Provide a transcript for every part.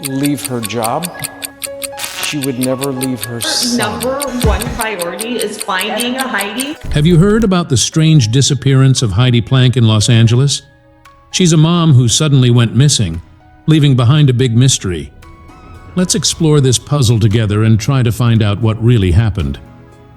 leave her job. She would never leave her son. Number one priority is finding a Heidi. Have you heard about the strange disappearance of Heidi Planck in Los Angeles? She's a mom who suddenly went missing, leaving behind a big mystery. Let's explore this puzzle together and try to find out what really happened.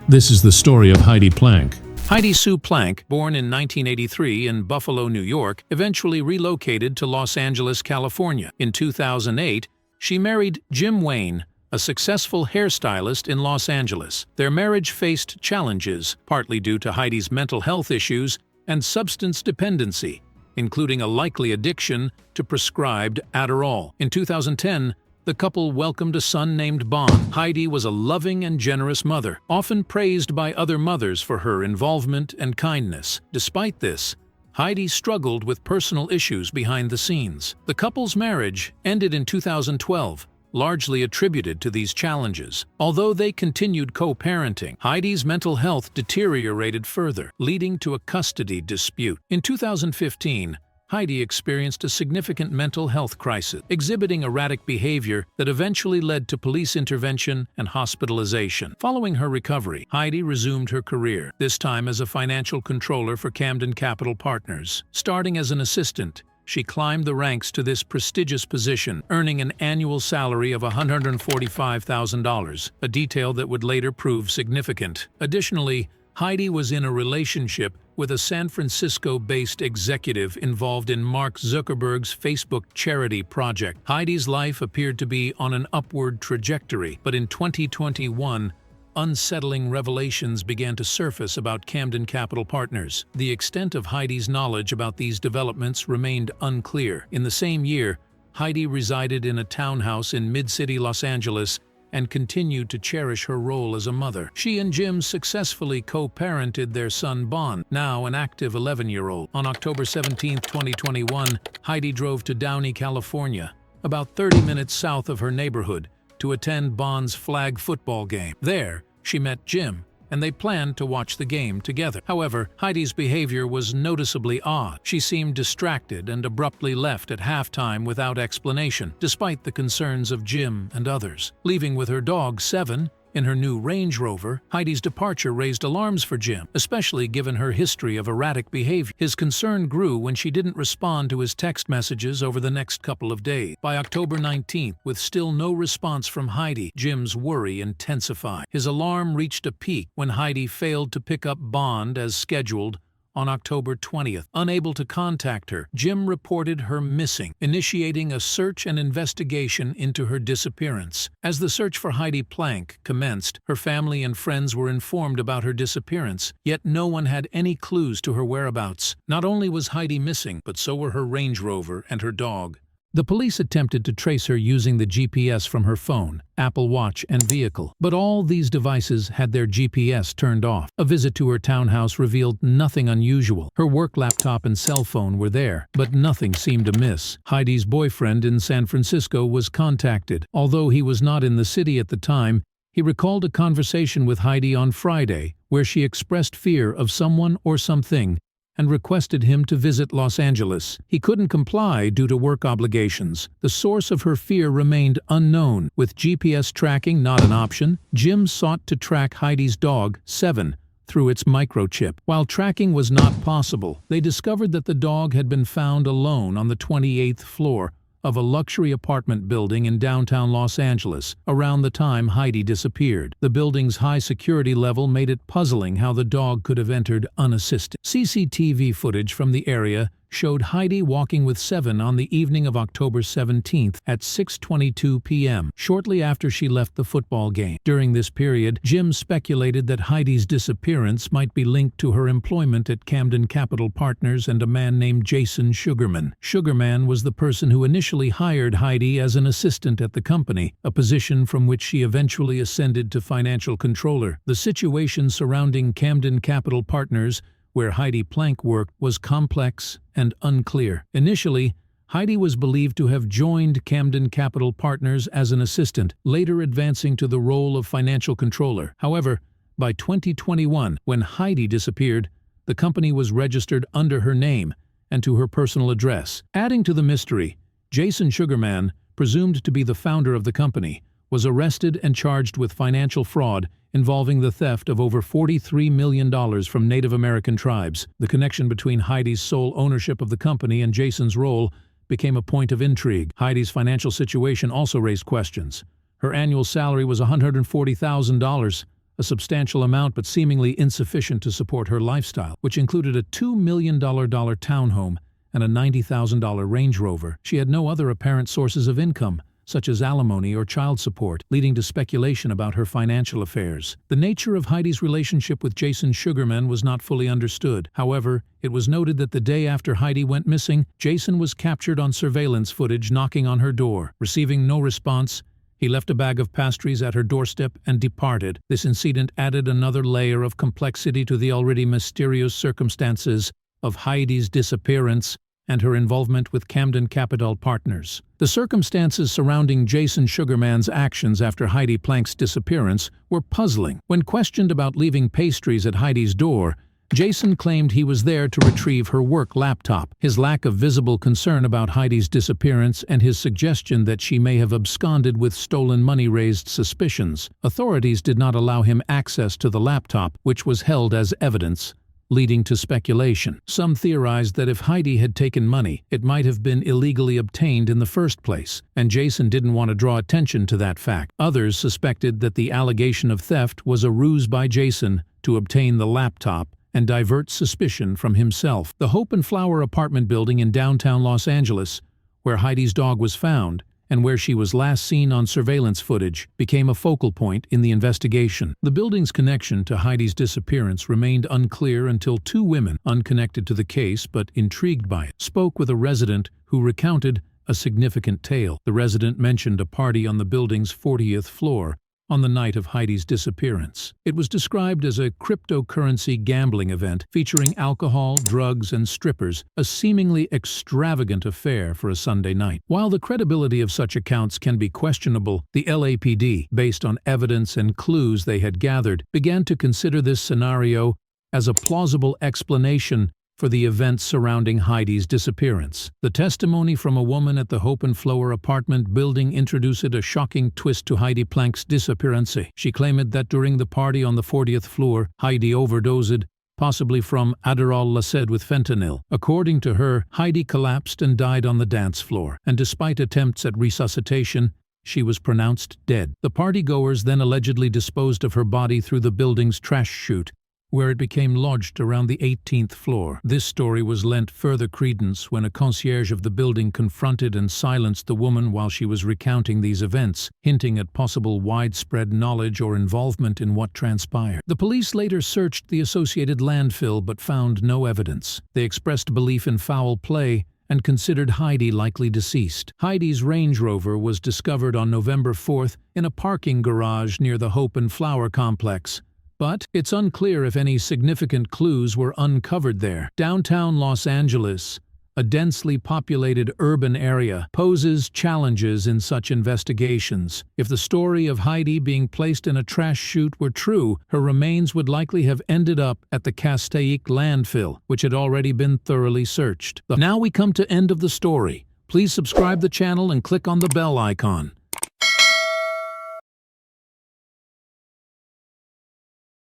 This is the story of Heidi Planck. Heidi Sue Planck, born in 1983 in Buffalo, New York, eventually relocated to Los Angeles, California. In 2008, she married Jim Wayne, a successful hairstylist in Los Angeles. Their marriage faced challenges, partly due to Heidi's mental health issues and substance dependency, including a likely addiction to prescribed Adderall. In 2010, the couple welcomed a son named Bon. Heidi was a loving and generous mother, often praised by other mothers for her involvement and kindness. Despite this, Heidi struggled with personal issues behind the scenes. The couple's marriage ended in 2012, largely attributed to these challenges. Although they continued co-parenting, Heidi's mental health deteriorated further, leading to a custody dispute. In 2015, Heidi experienced a significant mental health crisis, exhibiting erratic behavior that eventually led to police intervention and hospitalization. Following her recovery, Heidi resumed her career, this time as a financial controller for Camden Capital Partners. Starting as an assistant, she climbed the ranks to this prestigious position, earning an annual salary of $145,000, a detail that would later prove significant. Additionally, Heidi was in a relationship with a San Francisco-based executive involved in Mark Zuckerberg's Facebook charity project. Heidi's life appeared to be on an upward trajectory, but in 2021, unsettling revelations began to surface about Camden Capital Partners. The extent of Heidi's knowledge about these developments remained unclear. In the same year, Heidi resided in a townhouse in mid-city Los Angeles and continued to cherish her role as a mother. She and Jim successfully co-parented their son Bon, now an active 11-year-old. On October 17, 2021, Heidi drove to Downey, California, about 30 minutes south of her neighborhood, to attend Bon's flag football game. There, she met Jim, and they planned to watch the game together. However, Heidi's behavior was noticeably odd. She seemed distracted and abruptly left at halftime without explanation, despite the concerns of Jim and others. Leaving with her dog, Seven, in her new Range Rover, Heidi's departure raised alarms for Jim, especially given her history of erratic behavior. His concern grew when she didn't respond to his text messages over the next couple of days. By October 19th, with still no response from Heidi, Jim's worry intensified. His alarm reached a peak when Heidi failed to pick up Bond as scheduled on October 20th. Unable to contact her, Jim reported her missing, initiating a search and investigation into her disappearance. As the search for Heidi Planck commenced, her family and friends were informed about her disappearance, yet no one had any clues to her whereabouts. Not only was Heidi missing, but so were her Range Rover and her dog. The police attempted to trace her using the GPS from her phone, Apple Watch, and vehicle, but all these devices had their GPS turned off. A visit to her townhouse revealed nothing unusual. Her work laptop and cell phone were there, but nothing seemed amiss. Heidi's boyfriend in San Francisco was contacted. Although he was not in the city at the time, he recalled a conversation with Heidi on Friday where she expressed fear of someone or something and requested him to visit Los Angeles. He couldn't comply due to work obligations. The source of her fear remained unknown. With GPS tracking not an option, Jim sought to track Heidi's dog, Seven, through its microchip. While tracking was not possible, they discovered that the dog had been found alone on the 28th floor of a luxury apartment building in downtown Los Angeles around the time Heidi disappeared. The building's high security level made it puzzling how the dog could have entered unassisted. CCTV footage from the area showed Heidi walking with Seven on the evening of October 17th at 6:22 p.m., shortly after she left the football game. During this period, Jim speculated that Heidi's disappearance might be linked to her employment at Camden Capital Partners and a man named Jason Sugarman. Sugarman was the person who initially hired Heidi as an assistant at the company, a position from which she eventually ascended to financial controller. The situation surrounding Camden Capital Partners, where Heidi Planck worked, was complex and unclear. Initially, Heidi was believed to have joined Camden Capital Partners as an assistant, later advancing to the role of financial controller. However, by 2021, when Heidi disappeared, the company was registered under her name and to her personal address. Adding to the mystery, Jason Sugarman presumed to be the founder of the company, was arrested and charged with financial fraud involving the theft of over $43 million from Native American tribes. The connection between Heidi's sole ownership of the company and Jason's role became a point of intrigue. Heidi's financial situation also raised questions. Her annual salary was $140,000, a substantial amount but seemingly insufficient to support her lifestyle, which included a $2 million townhome and a $90,000 Range Rover. She had no other apparent sources of income, such as alimony or child support, leading to speculation about her financial affairs. The nature of Heidi's relationship with Jason Sugarman was not fully understood. However, it was noted that the day after Heidi went missing, Jason was captured on surveillance footage knocking on her door. Receiving no response, he left a bag of pastries at her doorstep and departed. This incident added another layer of complexity to the already mysterious circumstances of Heidi's disappearance and her involvement with Camden Capital Partners. The circumstances surrounding Jason Sugarman's actions after Heidi Planck's disappearance were puzzling. When questioned about leaving pastries at Heidi's door, Jason claimed he was there to retrieve her work laptop. His lack of visible concern about Heidi's disappearance and his suggestion that she may have absconded with stolen money raised suspicions. Authorities did not allow him access to the laptop, which was held as evidence, leading to speculation. Some theorized that if Heidi had taken money, it might have been illegally obtained in the first place, and Jason didn't want to draw attention to that fact. Others suspected that the allegation of theft was a ruse by Jason to obtain the laptop and divert suspicion from himself. The Hope and Flower apartment building in downtown Los Angeles, where Heidi's dog was found, and where she was last seen on surveillance footage, became a focal point in the investigation. The building's connection to Heidi's disappearance remained unclear until two women, unconnected to the case but intrigued by it, spoke with a resident who recounted a significant tale. The resident mentioned a party on the building's 40th floor on the night of Heidi's disappearance. It was described as a cryptocurrency gambling event featuring alcohol, drugs, and strippers, a seemingly extravagant affair for a Sunday night. While the credibility of such accounts can be questionable, the LAPD, based on evidence and clues they had gathered, began to consider this scenario as a plausible explanation for the events surrounding Heidi's disappearance. The testimony from a woman at the Hope and Flower apartment building introduced a shocking twist to Heidi Planck's disappearance. She claimed that during the party on the 40th floor, Heidi overdosed, possibly from Adderall laced with fentanyl. According to her, Heidi collapsed and died on the dance floor, and despite attempts at resuscitation, she was pronounced dead. The partygoers then allegedly disposed of her body through the building's trash chute, where it became lodged around the 18th floor. This story was lent further credence when a concierge of the building confronted and silenced the woman while she was recounting these events, hinting at possible widespread knowledge or involvement in what transpired. The police later searched the associated landfill but found no evidence. They expressed belief in foul play and considered Heidi likely deceased. Heidi's Range Rover was discovered on November 4th in a parking garage near the Hope and Flower complex, but it's unclear if any significant clues were uncovered there. Downtown Los Angeles, a densely populated urban area, poses challenges in such investigations. If the story of Heidi being placed in a trash chute were true, her remains would likely have ended up at the Castaic landfill, which had already been thoroughly searched. Now we come to end of the story. Please subscribe the channel and click on the bell icon.